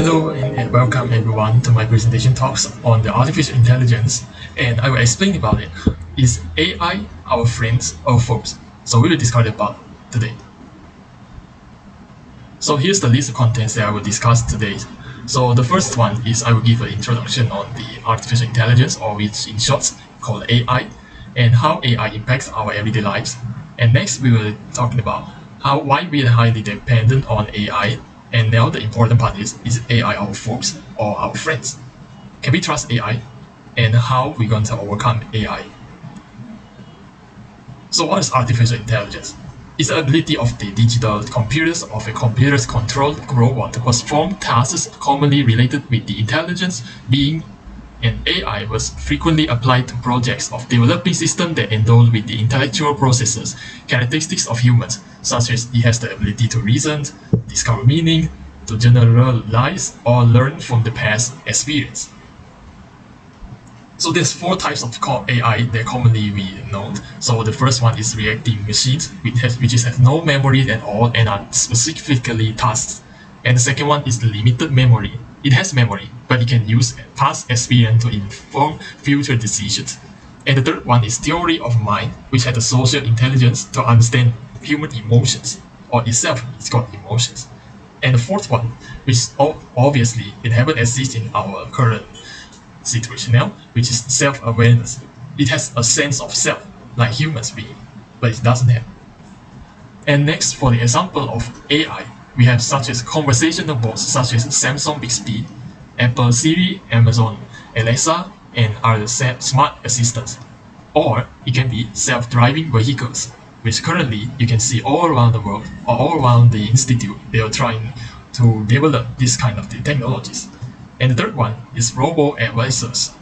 Hello and welcome everyone to my presentation talks on the artificial intelligence, and I will explain about it. Is AI our friends or foes? So we will discuss about today. So here's the list of contents that I will discuss today. So the first one is I will give an introduction on the artificial intelligence, or which in short called AI, and how AI impacts our everyday lives. And next we will talk about why we are highly dependent on AI. And now the important part is AI our foes or our friends? Can we trust AI? And how we're going to overcome AI? So what is artificial intelligence? It's the ability of the digital computers of a computer's controlled robot to perform tasks commonly related with the intelligence, being, and AI was frequently applied to projects of developing systems that endowed with the intellectual processes, characteristics of humans, such as it has the ability to reason, discover meaning, to generalize or learn from the past experience. So there's four types of AI that commonly we know. So the first one is reacting machines, which has no memory at all and are specifically tasks. And the second one is limited memory. It has memory, but it can use past experience to inform future decisions. And the third one is theory of mind, which has the social intelligence to understand human emotions, or itself is called emotions. And the fourth one, which obviously it haven't exist in our current situation now, which is self-awareness. It has a sense of self, like humans being, but it doesn't have. And next, for the example of AI, we have such as conversational bots such as Samsung Bixby, Apple Siri, Amazon Alexa, and other smart assistants. Or it can be self-driving vehicles, which currently you can see all around the world or all around the institute. They are trying to develop this kind of technologies. And the third one is robo-advisors.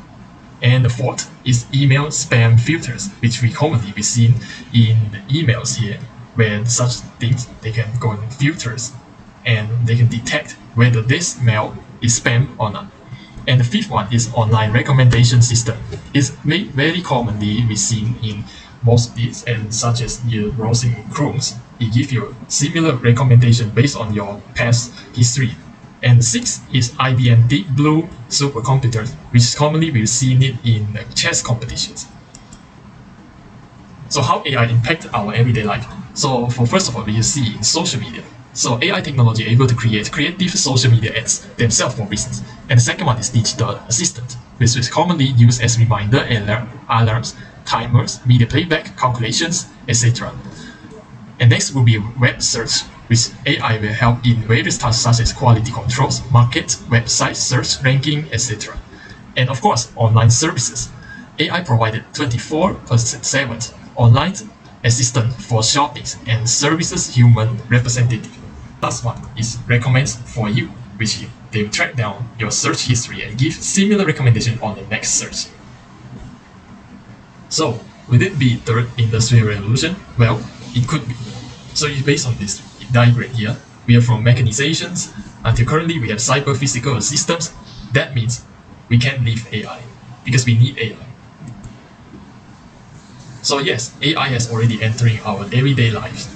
And the fourth is email spam filters, which we commonly be seen in the emails here, where such things they can go in filters and they can detect whether this mail is spam or not. And the fifth one is online recommendation system. It's made very commonly be seen in most of these, and such as you're browsing Chromes, it gives you similar recommendation based on your past history. And sixth is IBM Deep Blue supercomputers, which commonly we've seen it in chess competitions. So how AI impact our everyday life? So first of all, we see in social media. So AI technology able to create creative social media ads themselves for business. And the second one is digital assistant, which is commonly used as reminder, alarms, timers, media playback, calculations, etc. And next will be web search, which AI will help in various tasks such as quality controls, market, website search, ranking, etc. And of course, online services. AI provided 24/7 online assistant for shopping and services human representative. Last one is recommends for you, which they will track down your search history and give similar recommendation on the next search. So will it be third industrial revolution? Well, it could be. So based on this diagram here, we are from mechanizations until currently we have cyber physical systems. That means we can't leave AI because we need AI. So yes, AI has already entering our everyday lives.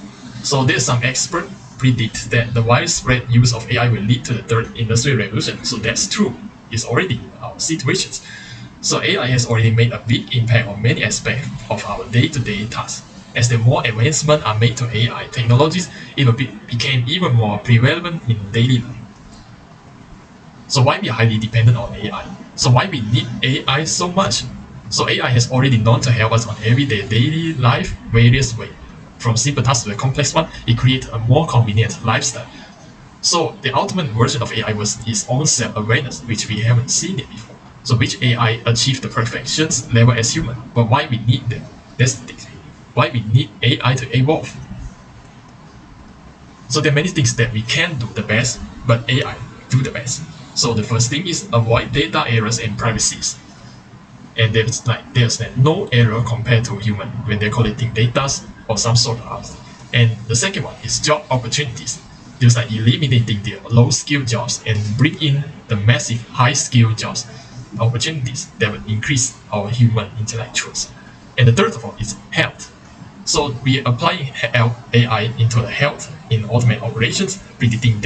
So there's some experts predict that the widespread use of AI will lead to the third industrial revolution. So that's true. It's already our situations. So AI has already made a big impact on many aspects of our day-to-day tasks. As the more advancements are made to AI technologies, it will became even more prevalent in daily life. So why we are highly dependent on AI? So why we need AI so much? So AI has already known to help us on everyday daily life various ways. From simple tasks to the complex one, it creates a more convenient lifestyle. So the ultimate version of AI was its own self-awareness, which we haven't seen it before. So which AI achieved the perfection level as human, but why we need them? That's the thing. Why we need AI to evolve? So there are many things that we can do the best, but AI do the best. So the first thing is avoid data errors and privacies. And there's no error compared to human when they're collecting data or some sort of. And the second one is job opportunities. Just like eliminating the low-skill jobs and bring in the massive high-skill jobs opportunities that will increase our human intellectuals. And the third of all is health. So we are applying AI into the health in automated operations, predicting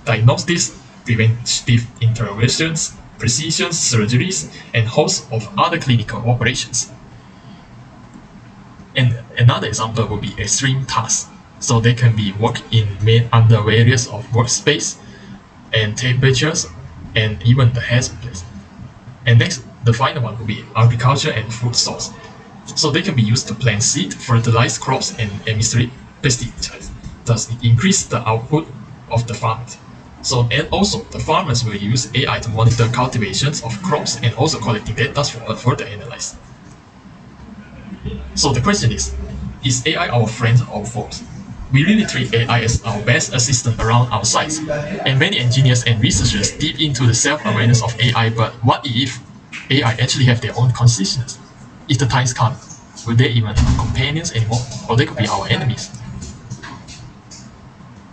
diagnosis, preventive interventions, precision surgeries, and hosts of other clinical operations. And another example would be extreme tasks. So they can be worked made under various of workspace and temperatures and even the hazards. And next, the final one would be agriculture and food source. So they can be used to plant seed, fertilize crops, and administrate pesticides. Thus, it increase the output of the farmers. So, and also, the farmers will use AI to monitor cultivations of crops and also collecting data for further analysis. So the question is AI our friend or foe? We really treat AI as our best assistant around our sides, and many engineers and researchers deep into the self-awareness of AI, but what if AI actually have their own consciousness? If the times come, will they even be companions anymore, or they could be our enemies?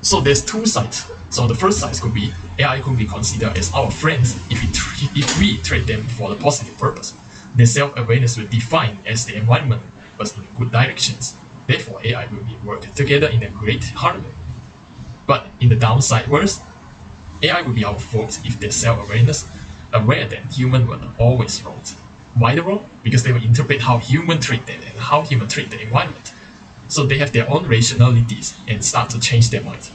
So there's two sides. So the first side could be AI could be considered as our friends if we treat them for the positive purpose. Their self-awareness will define as the environment was in good directions. Therefore, AI will be working together in a great harmony. But in the downside worse, AI will be our foes if their self-awareness aware that humans were always wrong. Why the wrong? Because they will interpret how humans treat them and how humans treat the environment. So they have their own rationalities and start to change their minds.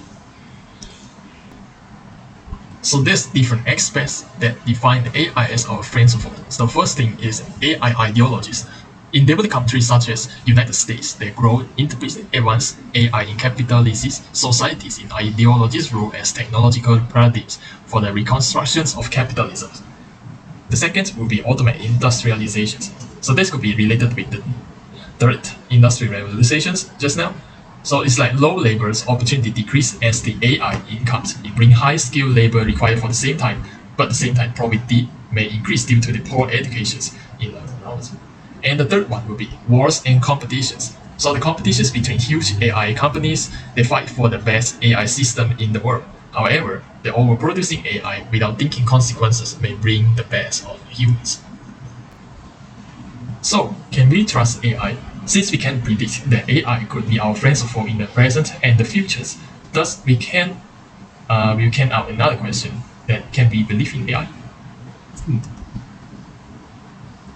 So there's different aspects that define the AI as our friends of all. So the first thing is AI ideologies. In developed countries such as United States, they grow interpret advanced AI in capitalist societies in ideologies rule as technological paradigms for the reconstructions of capitalism. The second will be automated industrializations. So this could be related with the third industrial revolutions just now. So it's like low labor's opportunity decrease as the AI incomes. It brings high skilled labor required for the same time, but at the same time poverty may increase due to the poor educations in the knowledge. And the third one will be wars and competitions. So the competitions between huge AI companies, they fight for the best AI system in the world. However, the overproducing AI without thinking consequences may bring the best of humans. So, can we trust AI? Since we can predict that AI could be our friends or foe in the present and the futures, thus we can out another question that can we believe in AI?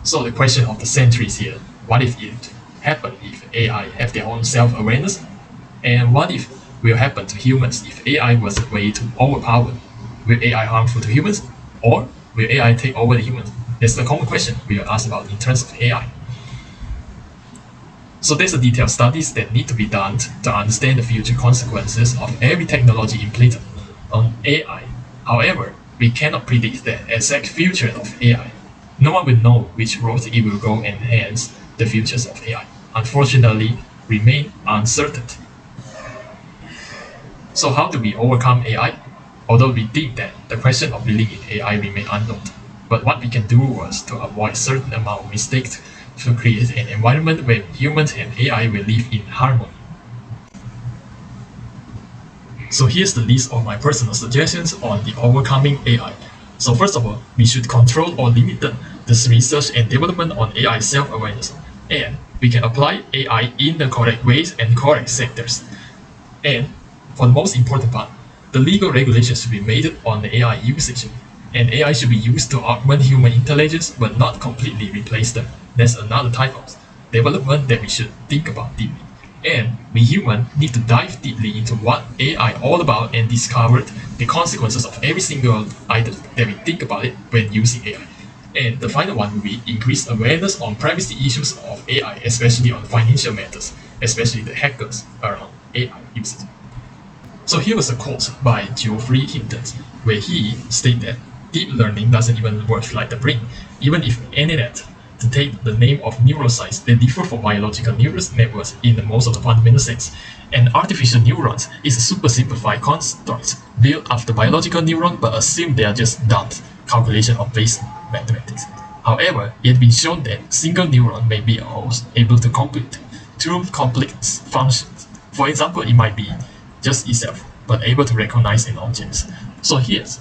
So the question of the century is here: what if it happened if AI have their own self-awareness? And what if will happen to humans if AI was a way to overpower? Will AI harmful to humans, or will AI take over the humans? That's the common question we are asked about in terms of AI. So there's a detailed studies that need to be done to understand the future consequences of every technology implemented on AI. However, we cannot predict the exact future of AI. No one will know which road it will go, and hence the futures of AI, unfortunately, remain uncertain. So how do we overcome AI? Although we think that the question of believing in AI remains unknown, but what we can do was to avoid certain amount of mistakes to create an environment where humans and AI will live in harmony. So here's the list of my personal suggestions on the overcoming AI. So first of all, we should control or limit this research and development on AI self-awareness, and we can apply AI in the correct ways and correct sectors. And for the most important part, the legal regulations should be made on the AI usage, and AI should be used to augment human intelligence but not completely replace them. That's another type of development that we should think about deeply. And we humans need to dive deeply into what AI all about and discover the consequences of every single item that we think about it when using AI. And the final one will be increased awareness on privacy issues of AI, especially on financial matters, especially the hackers around AI usage. So here was a quote by Geoffrey Hinton, where he stated that deep learning doesn't even work like the brain, even if internet to take the name of neuroscience, they differ from biological neural networks in the most of the fundamental sense. And artificial neurons is a super simplified construct built after biological neurons but assume they are just dumb calculation of basic mathematics. However, it has been shown that single neuron may be able to compute two complex functions. For example, it might be just itself, but able to recognize an object. So here's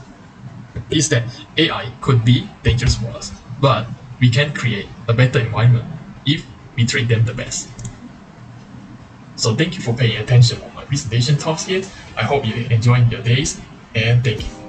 is that AI could be dangerous for us, but we can create a better environment if we treat them the best. So thank you for paying attention on my presentation talks here. I hope you enjoyed your days, and thank you.